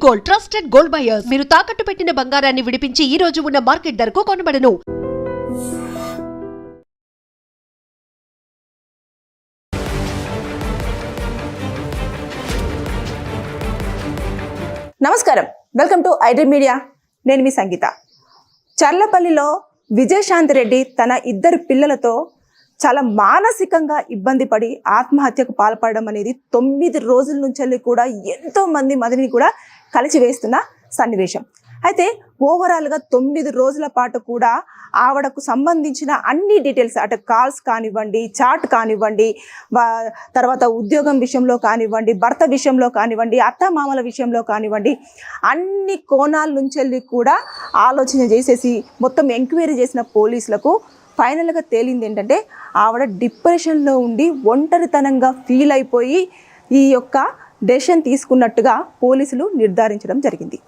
Gold trusted gold buyers మీరు తాకట్టు పెట్టిన బంగారాన్ని విడిపించి ఈ రోజు ఉన్న మార్కెట్ ధరకు కొనబడను. నమస్కారం, వెల్కమ్ టు ఐడ్రీమ్ మీడియా. నేను మీ సంగీత. చర్లపల్లిలో విజయశాంతి రెడ్డి తన ఇద్దరు పిల్లలతో చాలా మానసికంగా ఇబ్బంది పడి ఆత్మహత్యకు పాల్పడడం అనేది 9 రోజుల నుంచి కూడా ఎంతో మంది మదిని కూడా కలిచివేస్తున్న సన్నివేశం. అయితే ఓవరాల్గా 9 రోజుల పాటు కూడా ఆవిడకు సంబంధించిన అన్ని డీటెయిల్స్, అటు కాల్స్ కానివ్వండి, చాట్ కానివ్వండి, తర్వాత ఉద్యోగం విషయంలో కానివ్వండి, భర్త విషయంలో కానివ్వండి, అత్తమామల విషయంలో కానివ్వండి, అన్ని కోణాల నుంచి కూడా ఆలోచన చేసేసి మొత్తం ఎంక్వైరీ చేసిన పోలీసులకు ఫైనల్గా తేలింది ఏంటంటే ఆవిడ డిప్రెషన్లో ఉండి ఒంటరితనంగా ఫీల్ అయిపోయి ఈ యొక్క డెసిషన్ తీసుకున్నట్టుగా పోలీసులు నిర్ధారించడం జరిగింది.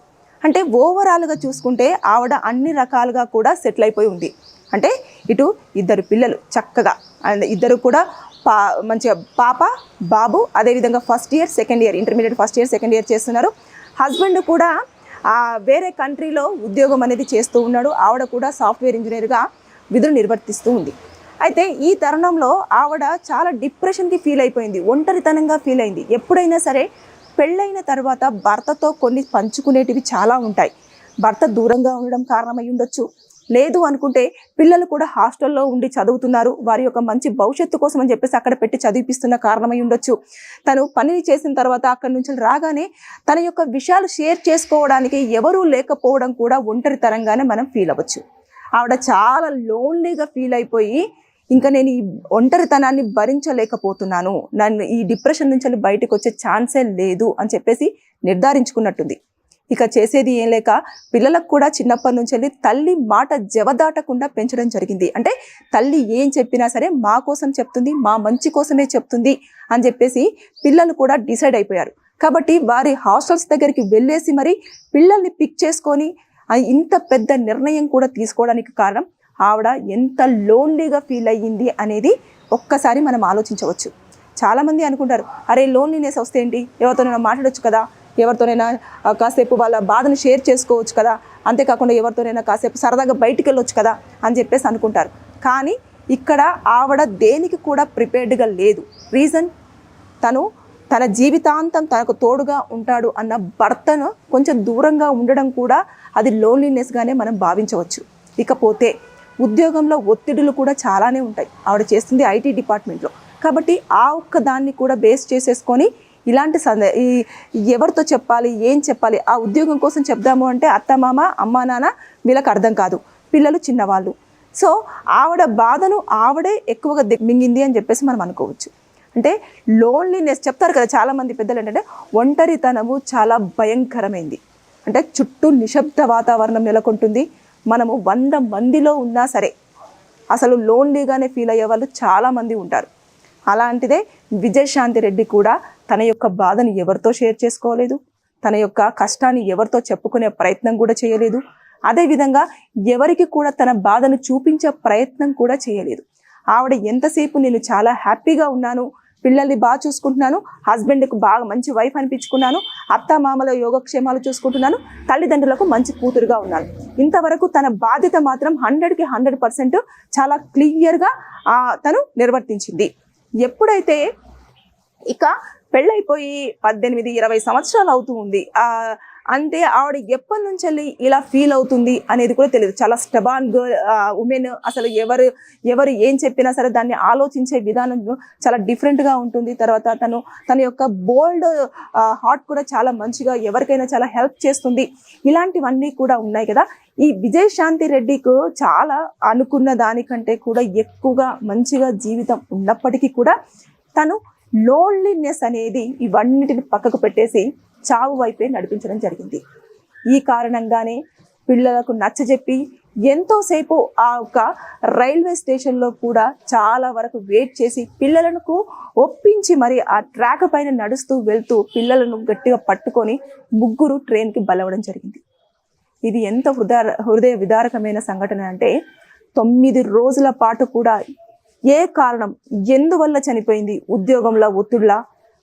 అంటే ఓవరాల్గా చూసుకుంటే ఆవిడ అన్ని రకాలుగా కూడా సెటిల్ అయిపోయి ఉంది. అంటే ఇటు ఇద్దరు పిల్లలు చక్కగా, ఇద్దరు కూడా మంచిగా పాప బాబు, అదేవిధంగా first year second year, intermediate first year second year చేస్తున్నారు. హస్బెండ్ కూడా వేరే కంట్రీలో ఉద్యోగం అనేది చేస్తూ ఉన్నాడు. ఆవిడ కూడా సాఫ్ట్వేర్ ఇంజనీర్గా విధులు నిర్వర్తిస్తూ ఉంది. అయితే ఈ తరుణంలో ఆవిడ చాలా డిప్రెషన్కి ఫీల్ అయిపోయింది, ఒంటరితనంగా ఫీల్ అయింది. ఎప్పుడైనా సరే పెళ్ళైన తర్వాత భర్తతో కొన్ని పంచుకునేటివి చాలా ఉంటాయి. భర్త దూరంగా ఉండడం కారణమై ఉండొచ్చు, లేదు అనుకుంటే పిల్లలు కూడా హాస్టల్లో ఉండి చదువుతున్నారు, వారి యొక్క మంచి భవిష్యత్తు కోసం అని చెప్పేసి అక్కడ పెట్టి చదివిపిస్తున్న కారణమై ఉండొచ్చు. తను పని చేసిన తర్వాత అక్కడి నుంచి రాగానే తన యొక్క విషయాలు షేర్ చేసుకోవడానికి ఎవరూ లేకపోవడం కూడా ఒంటరితనంగానే మనం ఫీల్ అవ్వచ్చు. ఆవిడ చాలా లోన్లీగా ఫీల్ అయిపోయి ఇంకా నేను ఈ ఒంటరితనాన్ని భరించలేకపోతున్నాను, నన్ను ఈ డిప్రెషన్ నుంచి బయటకు వచ్చే ఛాన్సే లేదు అని చెప్పేసి నిర్ధారించుకున్నట్టుంది. ఇక చేసేది ఏం లేక పిల్లలకు కూడా చిన్నప్పటి నుంచి తల్లి మాట జవదాటకుండా పెంచడం జరిగింది. అంటే తల్లి ఏం చెప్పినా సరే మా కోసం చెప్తుంది, మా మంచి కోసమే చెప్తుంది అని చెప్పేసి పిల్లలు కూడా డిసైడ్ అయిపోయారు. కాబట్టి వారి హాస్టల్స్ దగ్గరికి వెళ్ళేసి మరి పిల్లల్ని పిక్ చేసుకొని ఇంత పెద్ద నిర్ణయం కూడా తీసుకోవడానికి కారణం ఆవిడ ఎంత లోన్లీగా ఫీల్ అయ్యింది అనేది ఒక్కసారి మనం ఆలోచించవచ్చు. చాలామంది అనుకుంటారు, అరే లోన్లీనెస్ వస్తే ఏంటి, ఎవరితోనైనా మాట్లాడొచ్చు కదా, ఎవరితోనైనా కాసేపు వాళ్ళ బాధను షేర్ చేసుకోవచ్చు కదా, అంతేకాకుండా ఎవరితోనైనా కాసేపు సరదాగా బయటికి వెళ్ళొచ్చు కదా అని చెప్పేసి అనుకుంటారు. కానీ ఇక్కడ ఆవిడ దేనికి కూడా ప్రిపేర్డ్గా లేదు. రీజన్, తన జీవితాంతం తనకు తోడుగా ఉంటాడు అన్న భర్తను కొంచెం దూరంగా ఉండడం కూడా అది లోన్లీనెస్గానే మనం భావించవచ్చు. ఇకపోతే ఉద్యోగంలో ఒత్తిడులు కూడా చాలానే ఉంటాయి. ఆవిడ చేస్తుంది ఐటీ డిపార్ట్మెంట్లో, కాబట్టి ఆ ఒక్క దాన్ని కూడా బేస్ చేసేసుకొని ఇలాంటి ఎవరితో చెప్పాలి, ఏం చెప్పాలి, ఆ ఉద్యోగం కోసం చెప్దాము అంటే అత్తమామ అమ్మా నాన్న వీళ్ళకి అర్థం కాదు, పిల్లలు చిన్నవాళ్ళు. సో ఆవిడ బాధను ఆవిడే ఎక్కువగా మింగింది అని చెప్పేసి మనం అనుకోవచ్చు. అంటే లోన్లీనెస్ చెప్తారు కదా చాలామంది పెద్దలు, ఏంటంటే ఒంటరితనము చాలా భయంకరమైంది. అంటే చుట్టూ నిశ్శబ్ద వాతావరణం నెలకొంటుంది. మనము 100 మందిలో ఉన్నా సరే అసలు లోన్లీగానే ఫీల్ అయ్యే వాళ్ళు చాలామంది ఉంటారు. అలాంటిదే విజయశాంతి రెడ్డి కూడా తన యొక్క బాధను ఎవరితో షేర్ చేసుకోలేదు, తన యొక్క కష్టాన్ని ఎవరితో చెప్పుకునే ప్రయత్నం కూడా చేయలేదు. అదేవిధంగా ఎవరికి కూడా తన బాధను చూపించే ప్రయత్నం కూడా చేయలేదు. ఆవిడ ఎంతసేపు నేను చాలా హ్యాపీగా ఉన్నాను, పిల్లల్ని బాగా చూసుకుంటున్నాను, హస్బెండ్కి బాగా మంచి వైఫ్ అనిపించుకున్నాను, అత్తమామల యోగక్షేమాలు చూసుకుంటున్నాను, తల్లిదండ్రులకు మంచి కూతురుగా ఉన్నాను, ఇంతవరకు తన బాధ్యత మాత్రం 100కి 100% చాలా క్లియర్గా తను నిర్వర్తించింది. ఎప్పుడైతే ఇక పెళ్ళైపోయి 18-20 సంవత్సరాలు అవుతూ ఉంది, అంటే ఆవిడ ఎప్పటి నుంచి వెళ్ళి ఇలా ఫీల్ అవుతుంది అనేది కూడా తెలియదు. చాలా స్టబాన్ ఉమెన్, అసలు ఎవరు ఏం చెప్పినా సరే దాన్ని ఆలోచించే విధానం చాలా డిఫరెంట్గా ఉంటుంది. తర్వాత తన యొక్క బోల్డ్ హార్ట్ కూడా చాలా మంచిగా ఎవరికైనా చాలా హెల్ప్ చేస్తుంది. ఇలాంటివన్నీ కూడా ఉన్నాయి కదా. ఈ విజయశాంతి రెడ్డికి చాలా అనుకున్న దానికంటే కూడా ఎక్కువగా మంచిగా జీవితం ఉన్నప్పటికీ కూడా తను లోన్లీనెస్ అనేది ఇవన్నిటిని పక్కకు పెట్టేసి చావు వైపే నడిపించడం జరిగింది. ఈ కారణంగానే పిల్లలకు నచ్చజెప్పి ఎంతోసేపు ఆ ఒక రైల్వే స్టేషన్లో కూడా చాలా వరకు వెయిట్ చేసి పిల్లలకు ఒప్పించి మరి ఆ ట్రాక్ పైన నడుస్తూ వెళ్తూ పిల్లలను గట్టిగా పట్టుకొని ముగ్గురు ట్రైన్కి బలవడం జరిగింది. ఇది ఎంత హృదయ విదారకమైన సంఘటన అంటే 9 రోజుల పాటు కూడా ఏ కారణం, ఎందువల్ల చనిపోయింది, ఉద్యోగంలో ఒత్తిడిలా,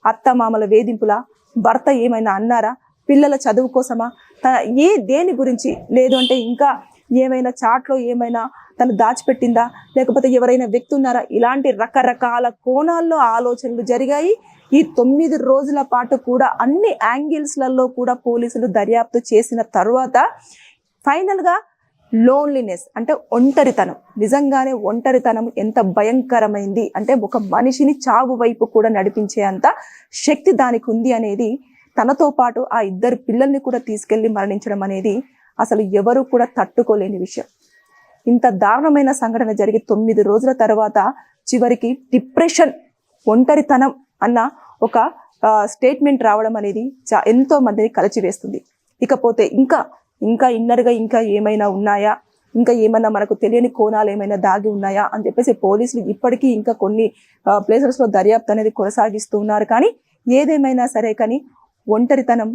అత్తమామల వేధింపులా, భర్త ఏమైనా అన్నారా, పిల్లల చదువు కోసమా, తన దేని గురించి, లేదు అంటే ఇంకా ఏమైనా చాట్లో ఏమైనా తను దాచిపెట్టిందా, లేకపోతే ఎవరైనా వ్యక్తి ఉన్నారా, ఇలాంటి రకరకాల కోణాల్లో ఆలోచనలు జరిగాయి. ఈ 9 రోజుల పాటు కూడా అన్ని యాంగిల్స్లలో కూడా పోలీసులు దర్యాప్తు చేసిన తర్వాత ఫైనల్గా లోన్లీనెస్ అంటే ఒంటరితనం, నిజంగానే ఒంటరితనం ఎంత భయంకరమైంది అంటే ఒక మనిషిని చావు వైపు కూడా నడిపించే అంత శక్తి దానికి ఉంది అనేది, తనతో పాటు ఆ 2 పిల్లల్ని కూడా తీసుకెళ్లి మరణించడం అనేది అసలు ఎవరు కూడా తట్టుకోలేని విషయం. ఇంత దారుణమైన సంఘటన జరిగి 9 రోజుల తర్వాత చివరికి డిప్రెషన్, ఒంటరితనం అన్న ఒక స్టేట్మెంట్ రావడం అనేది ఎంతో మందిని కలిచివేస్తుంది. ఇకపోతే ఇంకా ఇన్నర్గా ఇంకా ఏమైనా ఉన్నాయా, ఇంకా ఏమైనా మనకు తెలియని కోణాలు ఏమైనా దాగి ఉన్నాయా అని చెప్పేసి పోలీసులు ఇప్పటికీ ఇంకా కొన్ని ప్లేసెస్లో దర్యాప్తు అనేది కొనసాగిస్తూ ఉన్నారు. కానీ ఏదేమైనా సరే కానీ ఒంటరితనం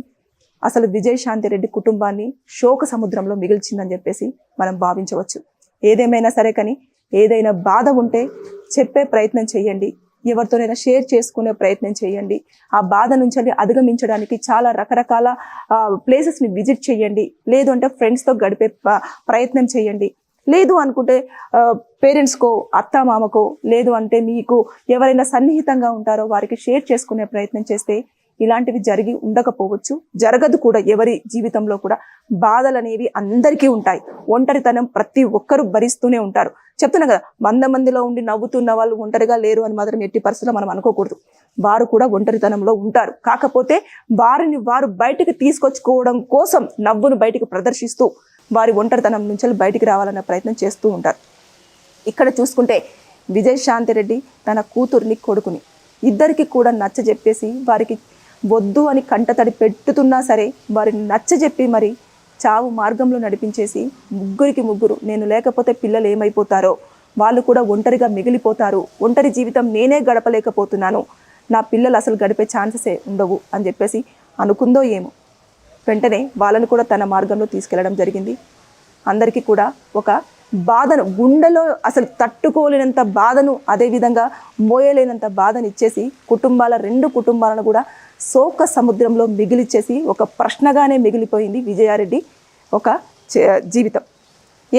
అసలు విజయశాంతి రెడ్డి కుటుంబాన్ని శోక సముద్రంలో మిగిల్చిందని చెప్పేసి మనం భావించవచ్చు. ఏదేమైనా సరే కానీ ఏదైనా బాధ ఉంటే చెప్పే ప్రయత్నం చేయండి, ఎవరితోనైనా షేర్ చేసుకునే ప్రయత్నం చేయండి. ఆ బాధ నుంచి అధిగమించడానికి చాలా రకరకాల ప్లేసెస్ని విజిట్ చేయండి, లేదు అంటే ఫ్రెండ్స్తో గడిపే ప్రయత్నం చేయండి, లేదు అనుకుంటే పేరెంట్స్కో, అత్తామామకో, లేదు అంటే మీకు ఎవరైనా సన్నిహితంగా ఉంటారో వారికి షేర్ చేసుకునే ప్రయత్నం చేస్తే ఇలాంటివి జరిగి ఉండకపోవచ్చు, జరగదు కూడా. ఎవరి జీవితంలో కూడా బాధలు అనేవి అందరికీ ఉంటాయి. ఒంటరితనం ప్రతి ఒక్కరూ భరిస్తూనే ఉంటారు. చెప్తున్నా కదా, 100 మందిలో ఉండి నవ్వుతున్న వాళ్ళు ఒంటరిగా లేరు అని మాత్రం ఎట్టి పరిస్థితుల్లో మనం అనుకోకూడదు. వారు కూడా ఒంటరితనంలో ఉంటారు. కాకపోతే వారిని వారు బయటికి తీసుకొచ్చుకోవడం కోసం నవ్వును బయటికి ప్రదర్శిస్తూ వారి ఒంటరితనం నుంచి బయటికి రావాలన్న ప్రయత్నం చేస్తూ ఉంటారు. ఇక్కడ చూసుకుంటే విజయశాంతి రెడ్డి తన కూతుర్ని, కొడుకుని ఇద్దరికి కూడా నచ్చజెప్పేసి వారికి వద్దు అని కంటతడి పెట్టుతున్నా సరే వారిని నచ్చజెప్పి మరి చావు మార్గంలో నడిపించేసి ముగ్గురు నేను లేకపోతే పిల్లలు ఏమైపోతారో, వాళ్ళు కూడా ఒంటరిగా మిగిలిపోతారు, ఒంటరి జీవితం నేనే గడపలేకపోతున్నాను, నా పిల్లలు అసలు గడిపే ఛాన్సెసే ఉండవు అని చెప్పేసి అనుకుందో ఏమో, వెంటనే వాళ్ళను కూడా తన మార్గంలో తీసుకెళ్లడం జరిగింది. అందరికీ కూడా ఒక బాధను, గుండెలో అసలు తట్టుకోలేనంత బాధను, అదేవిధంగా మోయలేనంత బాధను ఇచ్చేసి 2 కుటుంబాలను కూడా శోక సముద్రంలో మిగిలిచ్చేసి ఒక ప్రశ్నగానే మిగిలిపోయింది విజయారెడ్డి ఒక జీవితం.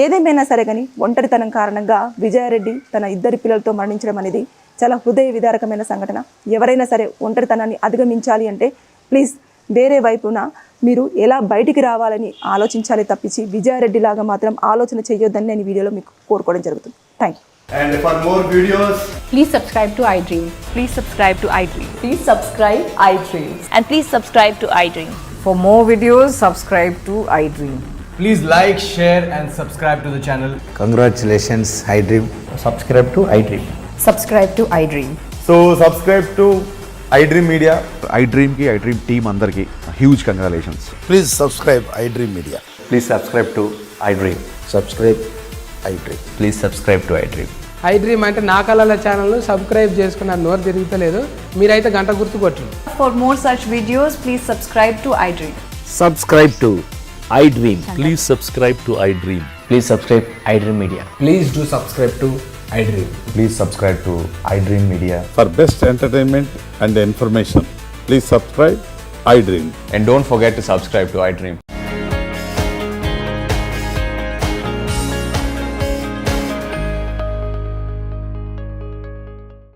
ఏదేమైనా సరే కానీ ఒంటరితనం కారణంగా విజయారెడ్డి తన 2 పిల్లలతో మరణించడం అనేది చాలా హృదయ విదారకమైన సంఘటన. ఎవరైనా సరే ఒంటరితనాన్ని అధిగమించాలి అంటే ప్లీజ్ వేరే వైపున మీరు ఎలా బయటికి రావాలని ఆలోచించాలి తప్పించి విజయారెడ్డి లాగా మాత్రం ఆలోచన చేయొద్దని నేను వీడియోలో మీకు కోరుకోవడం జరుగుతుంది. Thank you. And for more videos, Please subscribe to iDream. Please subscribe to iDream. Please subscribe iDream. And please subscribe to iDream. For more videos, subscribe to iDream. please like, share and subscribe to the channel. Congratulations, iDream. Subscribe to iDream. Subscribe to iDream. So subscribe to iDream Media. iDream ki iDream team andarki huge congratulations. Please subscribe iDream Media. Please subscribe to iDream. Subscribe iDream. Please subscribe to iDream. iDream అంటే నా కళల ఛానల్ను subscribe చేసుకున్నారు, నోరు తిరుగుతలేదు, మీరైతే గంట గుర్తు కొట్టండి. For more such videos, please subscribe to iDream. Subscribe to iDream. Please subscribe to iDream. Please subscribe iDream Media. Please do subscribe to iDream. Please subscribe to iDream Media. For best entertainment and information, please subscribe iDream. And don't forget to subscribe to iDream.